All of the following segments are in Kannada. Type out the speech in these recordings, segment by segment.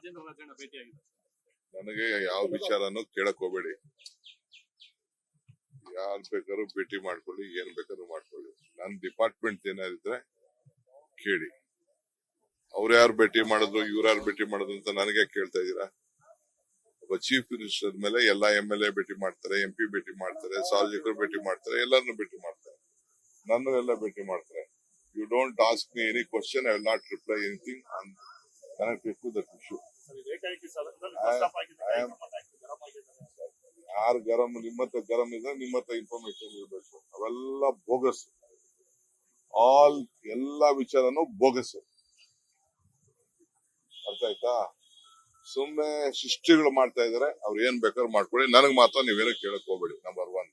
ರಾಜೇಂದ್ರ ರಾಜಣ್ಣ ಭೇಟಿಯಾಗಿದೆ. ನನಗೆ ಯಾವ ವಿಚಾರನೂ ಕೇಳಕ್ ಹೋಗ್ಬೇಡಿ. ಯಾರು ಬೇಕಾದ್ರೂ ಭೇಟಿ ಮಾಡ್ಕೊಳ್ಳಿ, ಏನ್ ಬೇಕಾದ್ರೂ ಮಾಡ್ಕೊಳ್ಳಿ. ನನ್ನ ಡಿಪಾರ್ಟ್ಮೆಂಟ್ ಏನಾದಿದ್ರೆ ಕೇಳಿ. ಅವ್ರು ಯಾರು ಭೇಟಿ ಮಾಡಿದ್ರು, ಇವ್ರು ಯಾರು ಭೇಟಿ ಮಾಡಿದ್ರು ಅಂತ ನನಗೆ ಕೇಳ್ತಾ ಇದ್ದೀರಾ? ಒಬ್ಬ ಚೀಫ್ ಮಿನಿಸ್ಟರ್ ಮೇಲೆ ಎಲ್ಲಾ MLA ಭೇಟಿ ಮಾಡ್ತಾರೆ, MP ಭೇಟಿ ಮಾಡ್ತಾರೆ, ಸಾರ್ವಜನಿಕರು ಭೇಟಿ ಮಾಡ್ತಾರೆ, ಎಲ್ಲರನ್ನು ಭೇಟಿ ಮಾಡ್ತಾರೆ. ನನ್ನ ಎಲ್ಲ ಭೇಟಿ ಮಾಡ್ತಾರೆ. You don't ask me any question, I will not reply anything connected to that issue. ಯಾರು ಗರಂ ನಿಮ್ಮತ್ತ ಗರಂ ಇದ್ರೆ ನಿಮ್ಮತ್ತ ಇನ್ಫಾರ್ಮೇಶನ್ ಇರಬೇಕು. ಅವೆಲ್ಲ ಬೋಗಸ್. ಎಲ್ಲಾ ವಿಚಾರನು ಬೋಗಸ್. ಅರ್ಥ ಆಯ್ತಾ? ಸುಮ್ನೆ ಸೃಷ್ಟಿಗಳು ಮಾಡ್ತಾ ಇದಾರೆ. ಅವ್ರು ಏನ್ ಬೇಕಾದ್ರೂ ಮಾಡ್ಕೊಳ್ಳಿ. ನನಗ್ ಮಾತ್ರ ನೀವೇನು ಕೇಳಕ್ ಹೋಗ್ಬೇಡಿ. ನಂಬರ್ 1.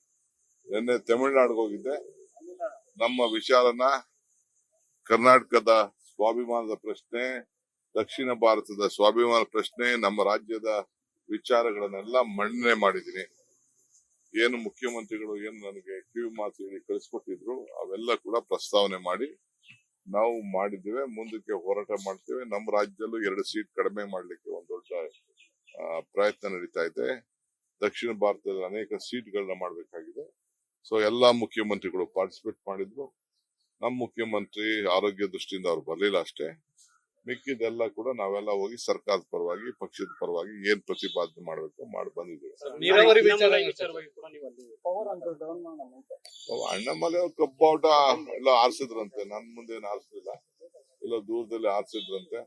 ನಿನ್ನೆ ತಮಿಳುನಾಡಿಗೆ ಹೋಗಿದ್ದೆ. ನಮ್ಮ ವಿಚಾರನ ಕರ್ನಾಟಕದ ಸ್ವಾಭಿಮಾನದ ಪ್ರಶ್ನೆ, ದಕ್ಷಿಣ ಭಾರತದ ಸ್ವಾಭಿಮಾನ ಪ್ರಶ್ನೆ, ನಮ್ಮ ರಾಜ್ಯದ ವಿಚಾರಗಳನ್ನೆಲ್ಲ ಮಂಡನೆ ಮಾಡಿದ್ದೀನಿ. ಏನು ಮುಖ್ಯಮಂತ್ರಿಗಳು ಏನು ನನಗೆ ಕಿವಿ ಮಾತು ಹೇಳಿ ಕಳಿಸ್ಕೊಟ್ಟಿದ್ರು ಅವೆಲ್ಲ ಕೂಡ ಪ್ರಸ್ತಾವನೆ ಮಾಡಿ ನಾವು ಮಾಡಿದ್ದೇವೆ. ಮುಂದಕ್ಕೆ ಹೋರಾಟ ಮಾಡ್ತೇವೆ. ನಮ್ಮ ರಾಜ್ಯದಲ್ಲೂ 2 ಸೀಟ್ ಕಡಿಮೆ ಮಾಡ್ಲಿಕ್ಕೆ ಒಂದು ದೊಡ್ಡ ಪ್ರಯತ್ನ ನಡೀತಾ ಇದೆ. ದಕ್ಷಿಣ ಭಾರತದಲ್ಲಿ ಅನೇಕ ಸೀಟ್ಗಳನ್ನ ಮಾಡಬೇಕಾಗಿದೆ. ಸೊ ಎಲ್ಲಾ ಮುಖ್ಯಮಂತ್ರಿಗಳು ಪಾರ್ಟಿಸಿಪೇಟ್ ಮಾಡಿದ್ರು. ನಮ್ಮ ಮುಖ್ಯಮಂತ್ರಿ ಆರೋಗ್ಯ ದೃಷ್ಟಿಯಿಂದ ಅವ್ರು ಬರ್ಲಿಲ್ಲ ಅಷ್ಟೇ. ಮಿಕ್ಕಿದೆಲ್ಲ ಕೂಡ ನಾವೆಲ್ಲ ಹೋಗಿ ಸರ್ಕಾರದ ಪರವಾಗಿ, ಪಕ್ಷದ ಪರವಾಗಿ ಏನ್ ಪ್ರತಿಪಾದನೆ ಮಾಡಬೇಕು ಮಾಡಿ ಬಂದಿದ್ದೇವೆ. ಅಣ್ಣಮಲೆ ಅವ್ರು ಕಬ್ಬಾಟ ಎಲ್ಲ ಆರಿಸಿದ್ರಂತೆ. ನನ್ ಮುಂದೆ ಏನು ಆರಿಸಲಿಲ್ಲ, ಎಲ್ಲ ದೂರದಲ್ಲಿ ಆರಿಸಿದ್ರಂತೆ.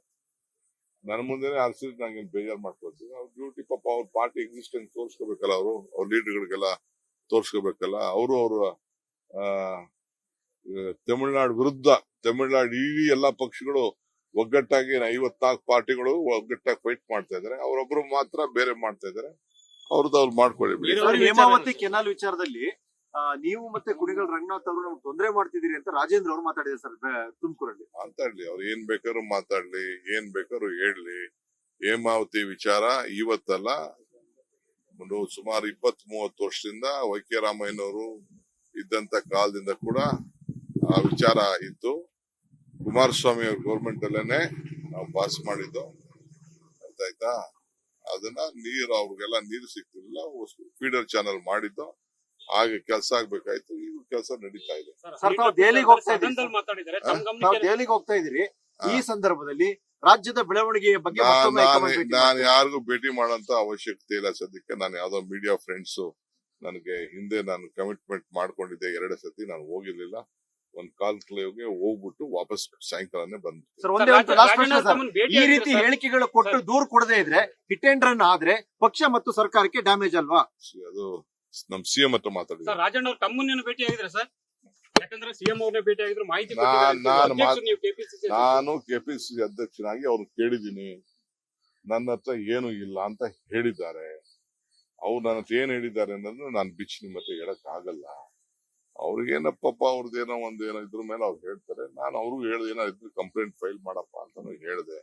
ನನ್ ಮುಂದೆನೆ ಆರಿಸಿದ್ರೆ ನಂಗೆ ಬೇಜಾರ್ ಮಾಡ್ಕೊಳ್ತೀನಿ. ಅವ್ರ ಡ್ಯೂಟಿ ಪಾಪ. ಅವ್ರ ಪಾರ್ಟಿ ಎಕ್ಸಿಸ್ಟೆನ್ಸ್ ತೋರ್ಸ್ಕೋಬೇಕಲ್ಲ, ಅವ್ರ ಲೀಡರ್ಗಳಿಗೆಲ್ಲ ತೋರ್ಸ್ಕೋಬೇಕಲ್ಲ. ಅವರು ತಮಿಳುನಾಡು ವಿರುದ್ಧ, ತಮಿಳುನಾಡು ಇಡೀ ಎಲ್ಲಾ ಪಕ್ಷಗಳು ಒಗ್ಗಟ್ಟಾಗಿ 54 ಪಾರ್ಟಿಗಳು ಒಗ್ಗಟ್ಟಾಗಿ ಫೈಟ್ ಮಾಡ್ತಾ ಇದಾರೆ. ಅವರೊಬ್ರು ಮಾತ್ರ ಬೇರೆ ಮಾಡ್ತಾ ಇದಾರೆ. ಅವ್ರದ್ದು ಅವ್ರು ಮಾಡ್ಕೊಳ್ಳಿ. ಹೇಮಾವತಿ ಕೆನಾಲ್ ವಿಚಾರದಲ್ಲಿ ನೀವು ಮತ್ತೆ ಕುಣಿಗಲ್ ರಂಗನಾಥ್ ಅವರು ನಮ್ಗೆ ತೊಂದರೆ ಮಾಡ್ತಿದ್ದೀರಿ ಅಂತ ರಾಜೇಂದ್ರ ಅವರು ಮಾತಾಡಿದ್ದಾರೆ ಸರ್ ತುಮಕೂರಲ್ಲಿ. ಮಾತಾಡ್ಲಿ, ಅವ್ರು ಏನ್ ಬೇಕಾದ್ರು ಮಾತಾಡ್ಲಿ, ಏನ್ ಬೇಕಾದ್ರು ಹೇಳ್ಲಿ. ಹೇಮಾವತಿ ವಿಚಾರ ಇವತ್ತಲ್ಲ, ಸುಮಾರು 20-30 ವರ್ಷದಿಂದ YK ರಾಮಯ್ಯನವರು ಇದ್ದಂತ ಕಾಲದಿಂದ ಕೂಡ ಆ ವಿಚಾರ ಇತ್ತು. ಕುಮಾರಸ್ವಾಮಿ ಅವ್ರ ಗೌರ್ಮೆಂಟ್ ಅಲ್ಲೇನೆ ನಾವು ಪಾಸ್ ಮಾಡಿದ್ದು. ಅರ್ಥ ಆಯ್ತಾ? ಅದನ್ನ ಅವ್ರಿಗೆಲ್ಲ ನೀರು ಸಿಗ್ತಿರ್ಲಿಲ್ಲ. ಫೀಡರ್ ಚಾನಲ್ ಮಾಡಿದ್ದು. ಹಾಗೆ ಕೆಲಸ ಆಗ್ಬೇಕಾಯ್ತು. ಈಗ ಕೆಲಸ ನಡೀತಾ ಇದೆ. ದೆಹಲಿಗೆ ಹೋಗ್ತಾ ಇದ್ದೀರಿ. ಈ ಸಂದರ್ಭದಲ್ಲಿ ರಾಜ್ಯದ ಬೆಳವಣಿಗೆಯ ಬಗ್ಗೆ ನಾನು ಯಾರಿಗೂ ಭೇಟಿ ಮಾಡೋಂತ ಅವಶ್ಯಕತೆ ಇಲ್ಲ ಸದ್ಯಕ್ಕೆ. ನಾನು ಯಾವ್ದೋ ಮೀಡಿಯಾ ಫ್ರೆಂಡ್ಸ್ ನನಗೆ ಹಿಂದೆ ನಾನು ಕಮಿಟ್ಮೆಂಟ್ ಮಾಡ್ಕೊಂಡಿದ್ದೆ 2 ಸತಿ. ನಾನು ಹೋಗಿರ್ಲಿಲ್ಲ. ಒಂದ್ ಕಾಲ್ಗೆ ಹೋಗ್ಬಿಟ್ಟು ವಾಪಸ್ ಸಾಯಂಕಾಲನೇ ಬಂದು. ಈ ರೀತಿ ಹೇಳಿಕೆಗಳು ಕೊಟ್ಟು ದೂರು ಕೊಡದೇ ಇದ್ರೆ ಹಿಟ್ ಅಂಡ್ ರನ್ ಆದ್ರೆ ಪಕ್ಷ ಮತ್ತು ಸರ್ಕಾರಕ್ಕೆ ಡ್ಯಾಮೇಜ್ ಅಲ್ವಾ? ಅದು ನಮ್ CM ಹತ್ರ ಮಾತಾಡಿದ್ರು. ರಾಜಣ್ಣ ಅವ್ರು ತಮ್ಮನ್ನೇನು ಭೇಟಿ ಆಗಿದ್ರೆ ಸರ್? ಯಾಕಂದ್ರೆ CM ಅವ್ರನ್ನೇ ಭೇಟಿ ಆಗಿದ್ರು. ಮಾಹಿತಿ ನಾನು KPCC ಅಧ್ಯಕ್ಷನಾಗಿ ಅವ್ರು ಕೇಳಿದೀನಿ. ನನ್ನ ಹತ್ರ ಏನು ಇಲ್ಲ ಅಂತ ಹೇಳಿದ್ದಾರೆ. ಅವ್ರು ನನ್ನ ಹತ್ರ ಏನ್ ಹೇಳಿದ್ದಾರೆ ಅನ್ನೋದು ನಾನು ಬಿಚ್ಚಿ ನಿಮ್ಮ ಹತ್ರ ಹೇಳಕ್ ಆಗಲ್ಲ. ಅವ್ರಿಗೇನಪ್ಪ ಅವ್ರದ್ದೇನೋ ಒಂದೇನೋ ಇದ್ರ ಮೇಲೆ ಅವ್ರು ಹೇಳ್ತಾರೆ. ನಾನು ಅವ್ರಿಗೂ ಹೇಳ್ದೆ, ಏನೋ ಇದ್ರು ಕಂಪ್ಲೇಂಟ್ ಫೈಲ್ ಮಾಡಪ್ಪ ಅಂತಾನು ಹೇಳ್ದೆ.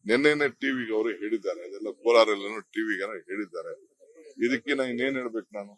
ನಿನ್ನೆನೆ ಟಿವಿಗೆ ಅವರು ಹೇಳಿದ್ದಾರೆ. ಅದೆಲ್ಲ ಕೋಲಾರಲ್ಲೇನೋ ಟಿವಿಗೆ ಹೇಳಿದ್ದಾರೆ. ಇದಕ್ಕೆ ನಾ ಇನ್ನೇನ್ ಹೇಳ್ಬೇಕು ನಾನು?